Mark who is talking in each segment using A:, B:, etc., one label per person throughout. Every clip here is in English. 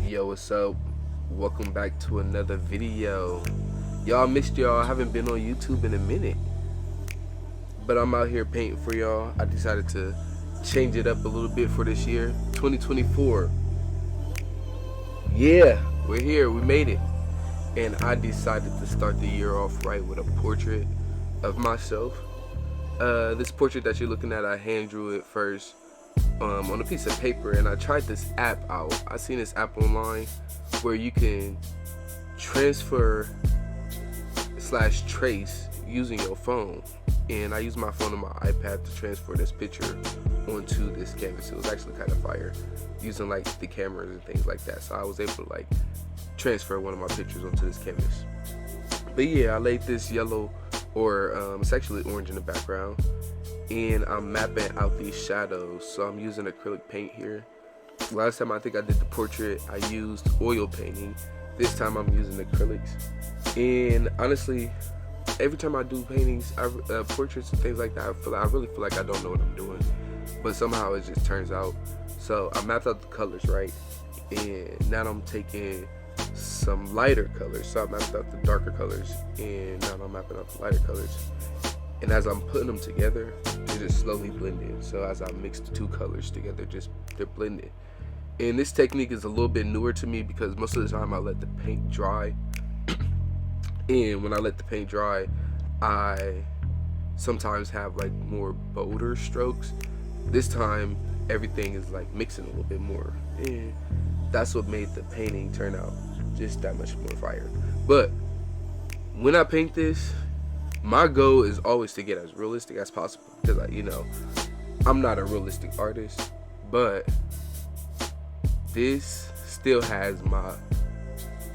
A: Yo, what's up? Welcome back to another video. Y'all missed y'all. I haven't been on YouTube in a minute, but I'm out here painting for y'all. I decided to change it up a little bit for this year, 2024. Yeah, we're here. We made it. And I decided to start the year off right with a portrait of myself. This portrait that you're looking at, I hand drew it first on a piece of paper, and I tried this app out. I seen this app online where you can transfer / trace using your phone, and I used my phone and my iPad to transfer this picture onto this canvas. It was actually kind of fire, using like the cameras and things like that. So I was able to like transfer one of my pictures onto this canvas. But yeah, I laid this yellow, or it's actually orange in the background, and I'm mapping out these shadows. So I'm using acrylic paint here. Last time I think I did the portrait, I used oil painting. This time I'm using acrylics. And honestly, every time I do paintings, portraits and things like that, I really feel like I don't know what I'm doing, but somehow it just turns out. So I mapped out the colors, right? And now I'm taking some lighter colors. So I mapped out the darker colors, and now I'm mapping out the lighter colors. And as I'm putting them together, they're just slowly blending. So as I mix the two colors together, they're blending. And this technique is a little bit newer to me because most of the time I let the paint dry. And when I let the paint dry, I sometimes have like more bolder strokes. This time, everything is like mixing a little bit more. And that's what made the painting turn out just that much more fire. But when I paint this, my goal is always to get as realistic as possible, because I'm not a realistic artist, but this still has my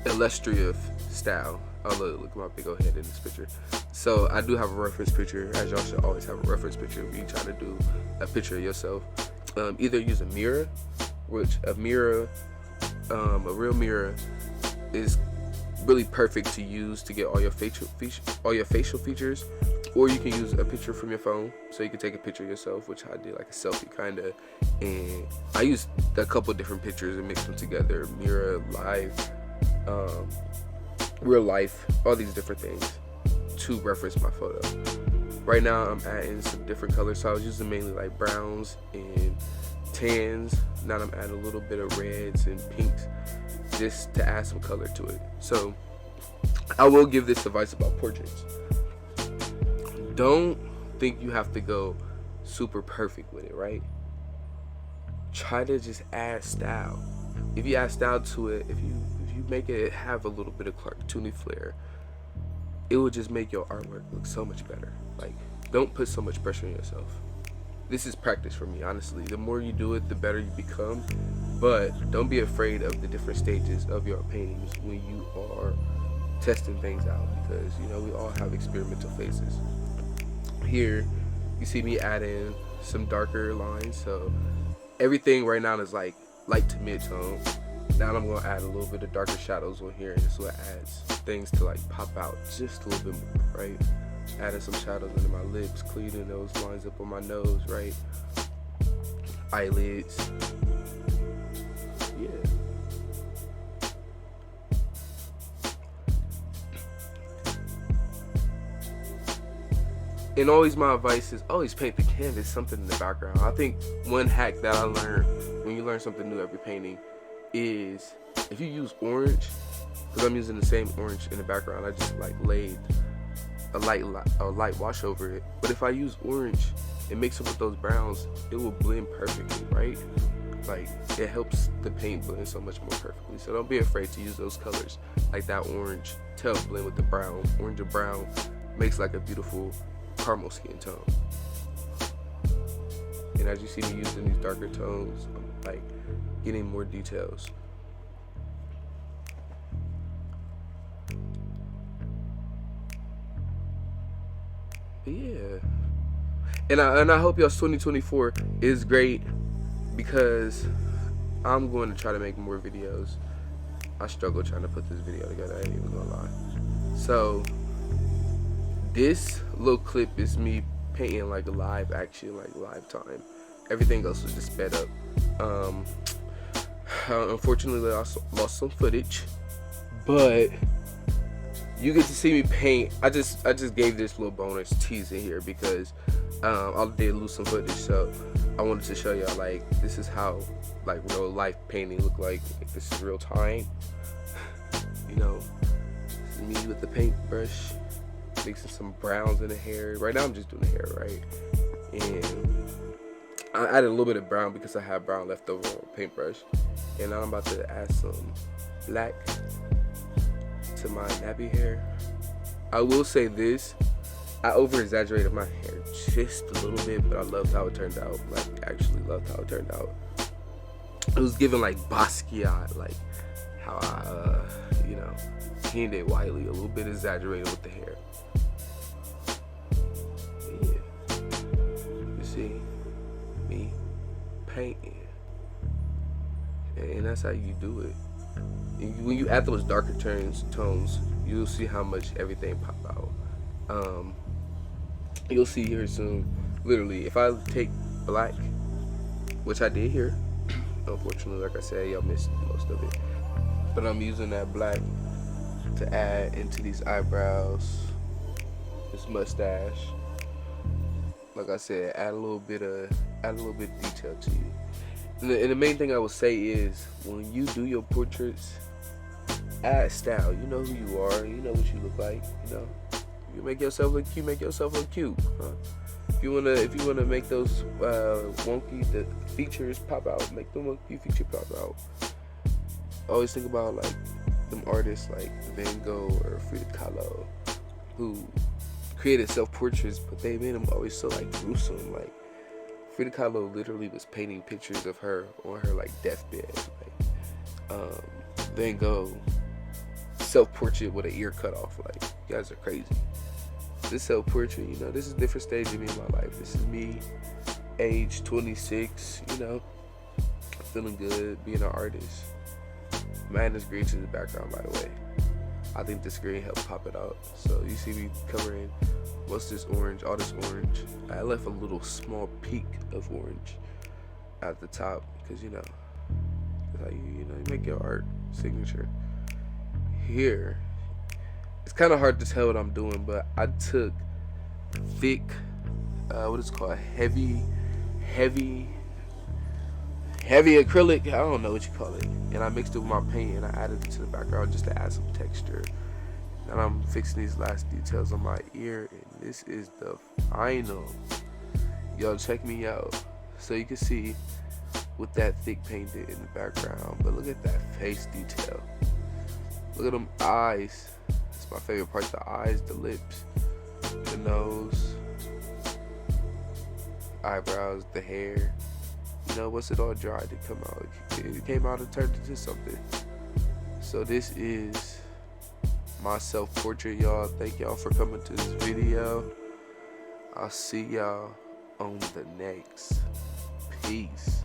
A: illustrative style. Oh, look at my big old head in this picture. So I do have a reference picture, as y'all should always have a reference picture when you try to do a picture of yourself. Either use a mirror, which a real mirror is really perfect to use to get all your facial features, or you can use a picture from your phone, so you can take a picture of yourself, which I did like a selfie kind of. And I used a couple different pictures and mixed them together: mirror, live, real life, all these different things to reference my photo. Right now I'm adding some different colors, so I was using mainly like browns and tans. Now I'm adding a little bit of reds and pinks just to add some color to it. So I will give this advice about portraits. Don't think you have to go super perfect with it, right? Try to just add style. If you add style to it, if you make it have a little bit of cartoony flair, it will just make your artwork look so much better. Like, don't put so much pressure on yourself. This is practice for me, honestly. The more you do it, the better you become. But don't be afraid of the different stages of your paintings when you are testing things out, because we all have experimental phases. Here you see me adding some darker lines, so everything right now is like light to mid-tone. Now I'm gonna add a little bit of darker shadows on here, and this is what adds things to like pop out just a little bit more, right? Adding some shadows under my lips, cleaning those lines up on my nose, right? Eyelids. Yeah. And always, my advice is always paint the canvas something in the background. I think one hack that I learned when you learn something new every painting is if you use orange, because I'm using the same orange in the background, I just like laid a light wash over it. But if I use orange and mix it with those browns, it will blend perfectly, right? Like, it helps the paint blend so much more perfectly. So don't be afraid to use those colors, like that orange to help blend with the brown. Orange and brown makes like a beautiful caramel skin tone. And as you see me using these darker tones, I'm like getting more details. But yeah, and I hope y'all's 2024 is great, because I'm going to try to make more videos. I struggle trying to put this video together, I ain't even gonna lie. So this little clip is me painting like live action, like live time. Everything else was just sped up. Unfortunately, I lost some footage, but you get to see me paint. I just gave this little bonus tease in here because I did lose some footage, so I wanted to show y'all like this is how like real life painting look like. This is real time. You know, this is me with the paintbrush, mixing some browns in the hair. Right now I'm just doing the hair, right? And I added a little bit of brown because I have brown left over on paintbrush. And now I'm about to add some black to my nappy hair. I will say this, I over exaggerated my hair just a little bit, but I loved how it turned out. Like, actually loved how it turned out. It was giving like Basquiat, like how I, you know, canned it Wiley, a little bit exaggerated with the hair. Yeah, you see me painting, and that's how you do it. And when you add those darker tones, you'll see how much everything pop out. You'll see here soon. Literally, if I take black, which I did here, unfortunately, like I said, y'all missed most of it. But I'm using that black to add into these eyebrows, this mustache. Like I said, add a little bit of detail to you. And the main thing I would say is when you do your portraits, add style. You know who you are. You know what you look like. You know, you make yourself look cute. Make yourself look cute. Huh? If you wanna make those wonky the features pop out, make them wonky feature pop out. Always think about like them artists like Van Gogh or Frida Kahlo, who created self-portraits, but they made them always so like gruesome. Like Frida Kahlo literally was painting pictures of her on her like deathbed. Like Van Gogh self-portrait with an ear cut off. Like, you guys are crazy. This self-portrait, you know, this is a different stage of me in my life. This is me, age 26, you know, feeling good, being an artist. Madness green to the background, by the way. I think this green helped pop it out. So you see me covering most of this orange, all this orange. I left a little small peak of orange at the top because, you know, that's how you make your art signature. Here, it's kind of hard to tell what I'm doing, but I took thick, what is it called, heavy acrylic, I don't know what you call it, and I mixed it with my paint and I added it to the background just to add some texture. And I'm fixing these last details on my ear, and this is the final. Y'all check me out so you can see what that thick paint did in the background. But look at that face detail. Look at them eyes. It's my favorite part, the eyes, the lips, the nose, eyebrows, the hair. You know, once it all dried, it come out. It came out and turned into something. So this is my self-portrait, y'all. Thank y'all for coming to this video. I'll see y'all on the next. Peace.